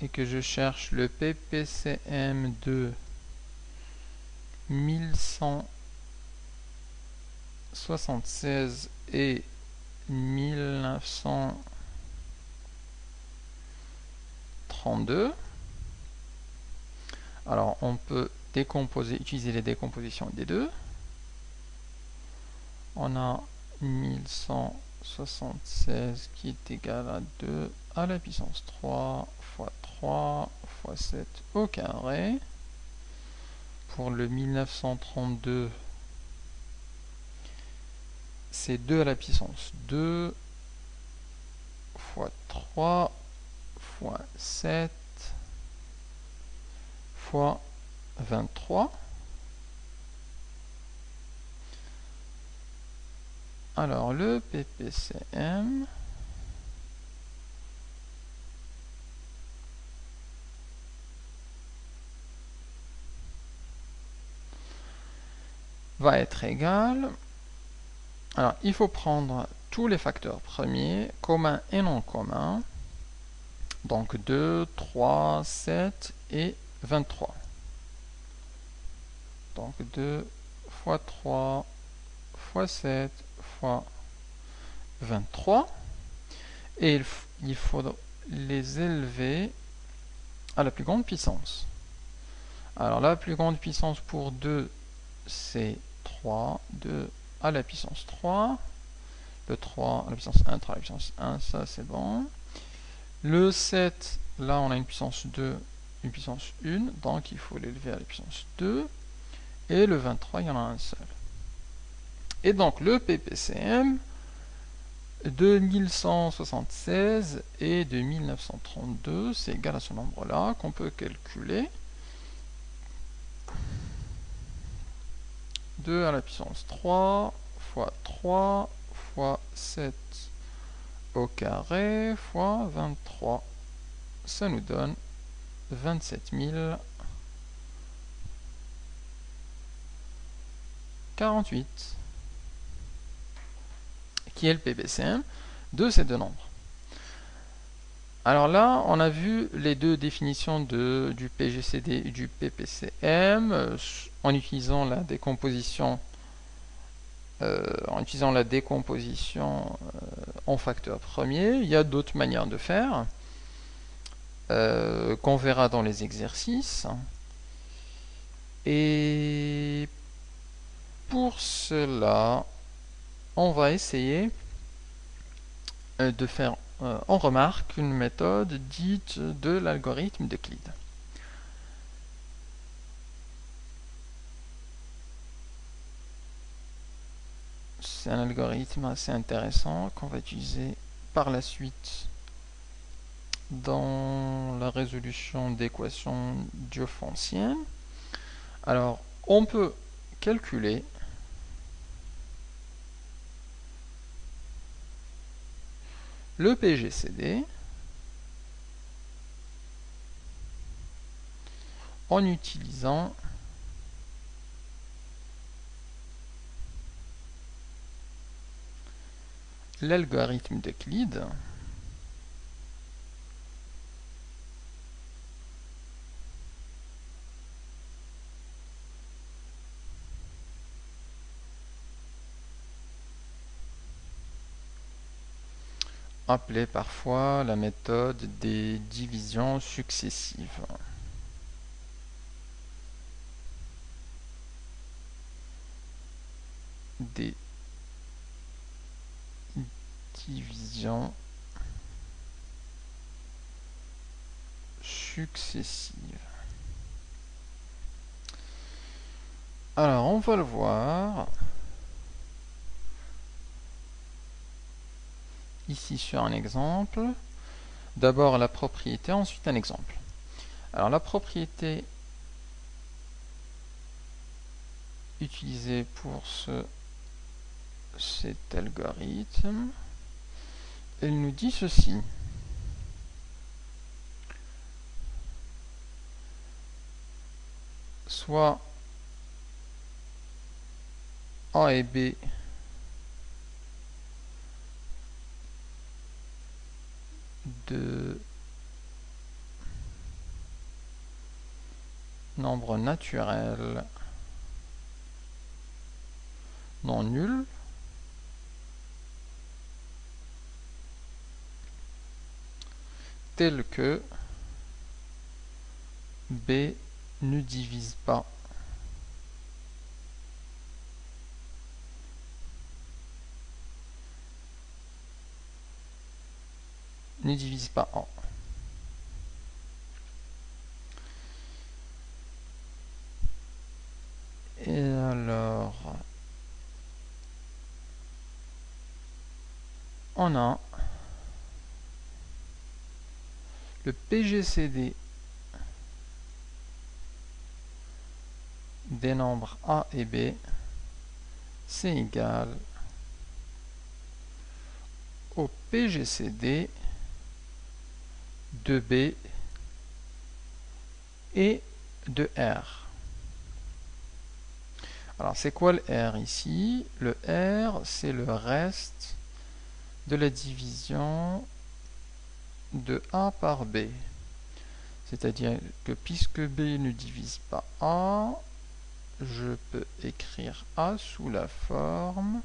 et que je cherche le PPCM de 1176 et 1932, alors on peut utiliser les décompositions des deux. On a 1176 qui est égal à 2 à la puissance 3 fois 3 fois 7 au carré. Pour le 1932, c'est 2 à la puissance 2 fois 3 fois 7 fois 23. Alors le PPCM va être égal. Alors il faut prendre tous les facteurs premiers, communs et non communs. Donc 2, 3, 7 et 23. Donc 2 fois 3 fois 7 fois 23. Et il faut les élever à la plus grande puissance. Alors la plus grande puissance pour 2, c'est 3. 2 à la puissance 3. Le 3 à la puissance 1, 3 à la puissance 1, ça c'est bon. Le 7, là on a une puissance 2, une puissance 1, donc il faut l'élever à la puissance 2. Et le 23, il y en a un seul. Et donc le PPCM de 1176 et de 1932, c'est égal à ce nombre-là qu'on peut calculer. 2 à la puissance 3 fois 3 fois 7 au carré fois 23. Ça nous donne 27 048, qui est le PPCM de ces deux nombres. Alors là, on a vu les deux définitions du PGCD et du PPCM en utilisant la décomposition en facteurs premiers. Il y a d'autres manières de faire qu'on verra dans les exercices. Et pour cela, on va essayer de faire en remarque une méthode dite de l'algorithme d'Euclide. C'est un algorithme assez intéressant qu'on va utiliser par la suite dans la résolution d'équations diophantiennes. Alors, on peut calculer le PGCD en utilisant l'algorithme d'Euclide appelée parfois la méthode des divisions successives. Des divisions successives. Alors, on va le voir ici sur un exemple. D'abord la propriété, ensuite un exemple. Alors, la propriété utilisée pour cet algorithme, elle nous dit ceci. Soit A et B de nombre naturel non nul tel que B ne divise pas A. Et alors, on a le PGCD des nombres A et B, c'est égal au PGCD de B et de R. Alors, c'est quoi le R ici? Le R, c'est le reste de la division de A par B. C'est-à-dire que puisque B ne divise pas A, je peux écrire A sous la forme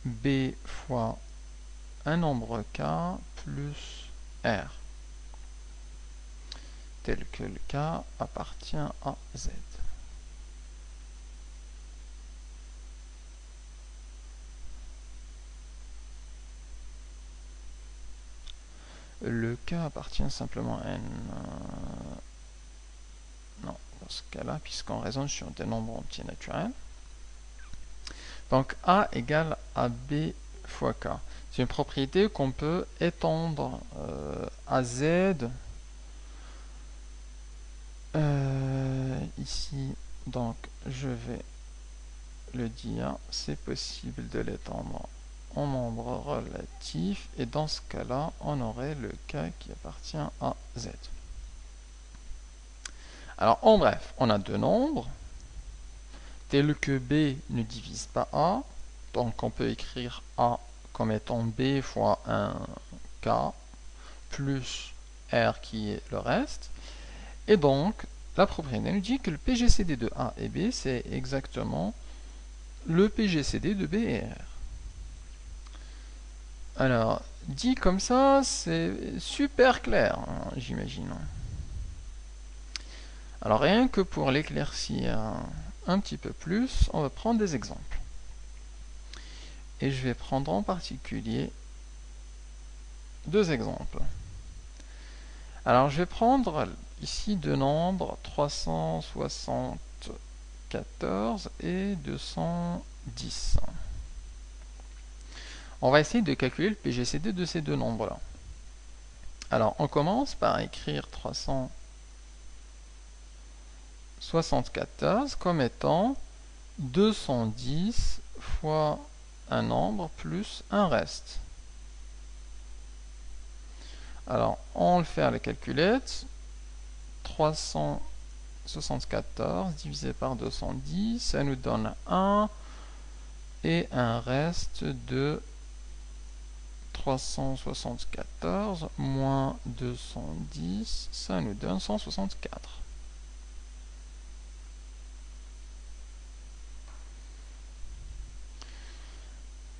B fois un nombre K plus R, tel que le K appartient à Z. Le K appartient simplement à N. Non, dans ce cas-là, puisqu'on raisonne sur des nombres entiers naturels. Donc A égale à B fois K. C'est une propriété qu'on peut étendre à Z. Ici, donc, je vais le dire, c'est possible de l'étendre en nombre relatif, et dans ce cas-là, on aurait le K qui appartient à Z. Alors, en bref, on a deux nombres, tels que B ne divise pas A, donc on peut écrire A comme étant B fois un K, plus R qui est le reste, et donc, la propriété nous dit que le PGCD de A et B, c'est exactement le PGCD de B et R. Alors, dit comme ça, c'est super clair, hein, j'imagine. Alors, rien que pour l'éclaircir un petit peu plus, on va prendre des exemples. Et je vais prendre en particulier deux exemples. Alors, je vais prendre ici deux nombres, 374 et 210. On va essayer de calculer le PGCD de ces deux nombres-là. Alors, on commence par écrire 374 comme étant 210 fois un nombre plus un reste. Alors, on le fait à la calculette. 374 divisé par 210, ça nous donne 1 et un reste de 374 moins 210, ça nous donne 164.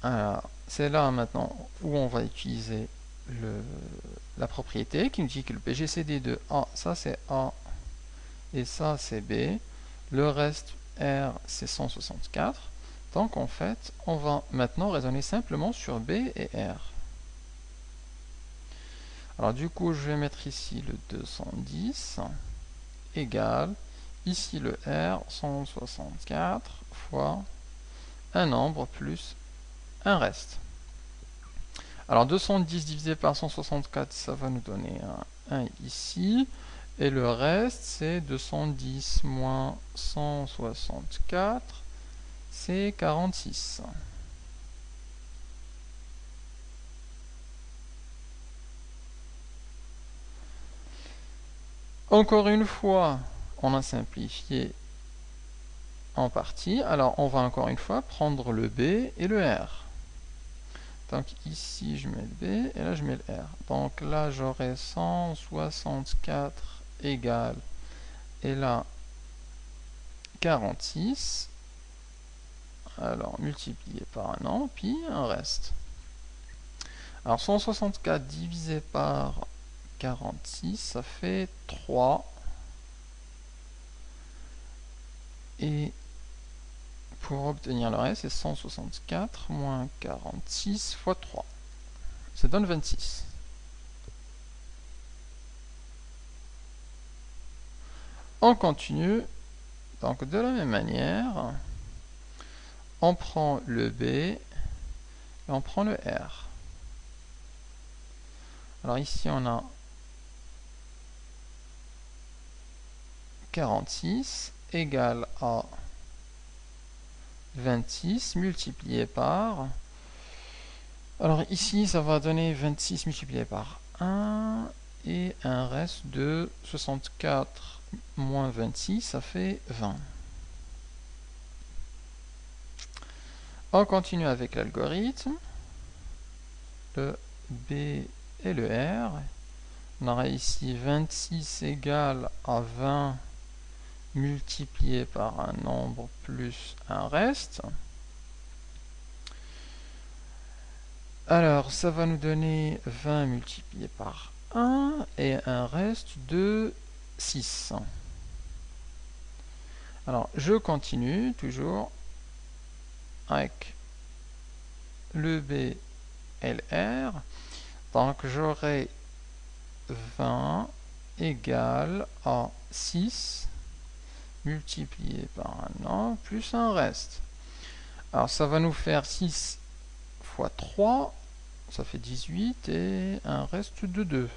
Alors, c'est là maintenant où on va utiliser la propriété qui nous dit que le PGCD de A, ça c'est A, et ça c'est B. Le reste R, c'est 164. Donc en fait, on va maintenant raisonner simplement sur B et R. Alors du coup, je vais mettre ici le 210 égale, ici le R, 164 fois un nombre plus un reste. Alors 210 divisé par 164, ça va nous donner un 1 ici. Et le reste, c'est 210 moins 164, c'est 46. Encore une fois, on a simplifié en partie. Alors, on va encore une fois prendre le B et le R. Donc ici, je mets le B et là, je mets le R. Donc là, j'aurai 164 égale et là 46. Alors, multiplié par un nombre, puis un reste. Alors, 164 divisé par 46, ça fait 3. Et pour obtenir le reste, c'est 164 moins 46 fois 3. Ça donne 26. On continue. Donc, de la même manière, on prend le B et on prend le R. Alors ici, on a 46 égale à 26 multiplié par... Alors ici, ça va donner 26 multiplié par 1 et un reste de 64 moins 26, ça fait 20. On continue avec l'algorithme. Le B et le R. On aura ici 26 égale à 20 multiplié par un nombre plus un reste. Alors, ça va nous donner 20 multiplié par 1 et un reste de 6. Alors, je continue toujours avec le B et le R. Donc, j'aurai 20 égale à 6 multiplié par un nombre plus un reste. Alors, ça va nous faire 6 fois 3, ça fait 18 et un reste de 2.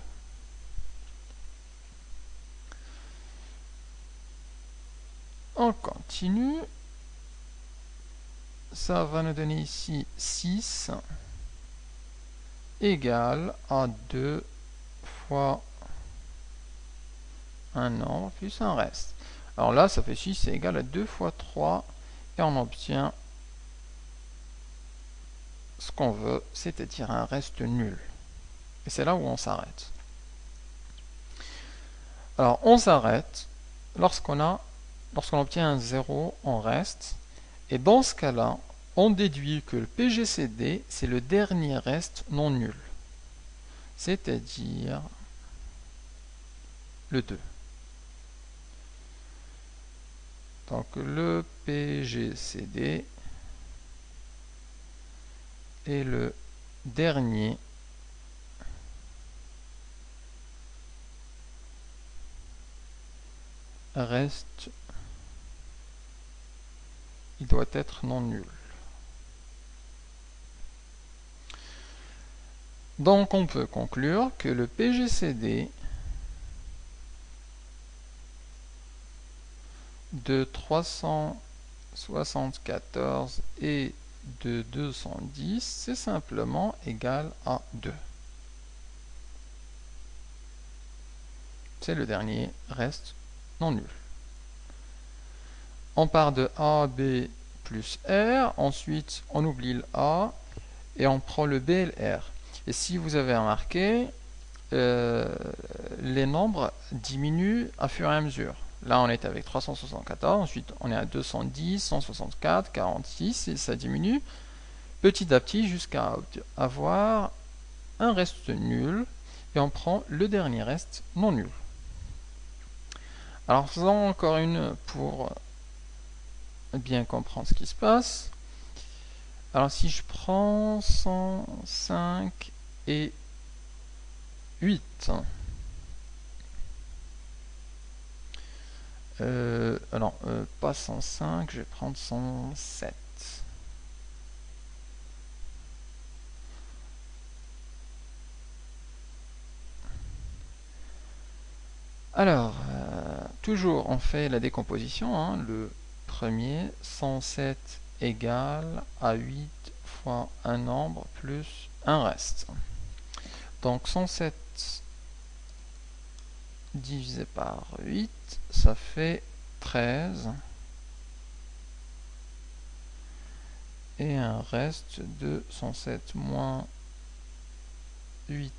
On continue. Ça va nous donner ici 6 égale à 2 fois un nombre plus un reste. Alors là, ça fait 6, c'est égal à 2 fois 3 et on obtient ce qu'on veut, c'est-à-dire un reste nul. Et c'est là où on s'arrête. Alors, on s'arrête lorsqu'on obtient un 0 en reste. Et dans ce cas-là, on déduit que le PGCD, c'est le dernier reste non nul. C'est-à-dire le 2. Donc, le PGCD est le dernier reste, il doit être non nul. Donc on peut conclure que le PGCD de 374 et de 210, c'est simplement égal à 2. C'est le dernier reste non nul. On part de A, B plus R, ensuite on oublie le A et on prend le B et le R. Et si vous avez remarqué, les nombres diminuent à fur et à mesure. Là on est avec 374, ensuite on est à 210, 164, 46 et ça diminue petit à petit jusqu'à avoir un reste nul et on prend le dernier reste non nul. Alors faisons encore une pour bien comprendre ce qui se passe. Alors si je prends 105 et 8, pas 105, je vais prendre 107. Alors, toujours on fait la décomposition, hein, le premier, 107 égale à 8 fois un nombre plus un reste. Donc 107 divisé par 8, ça fait 13. Et un reste de 107 moins 8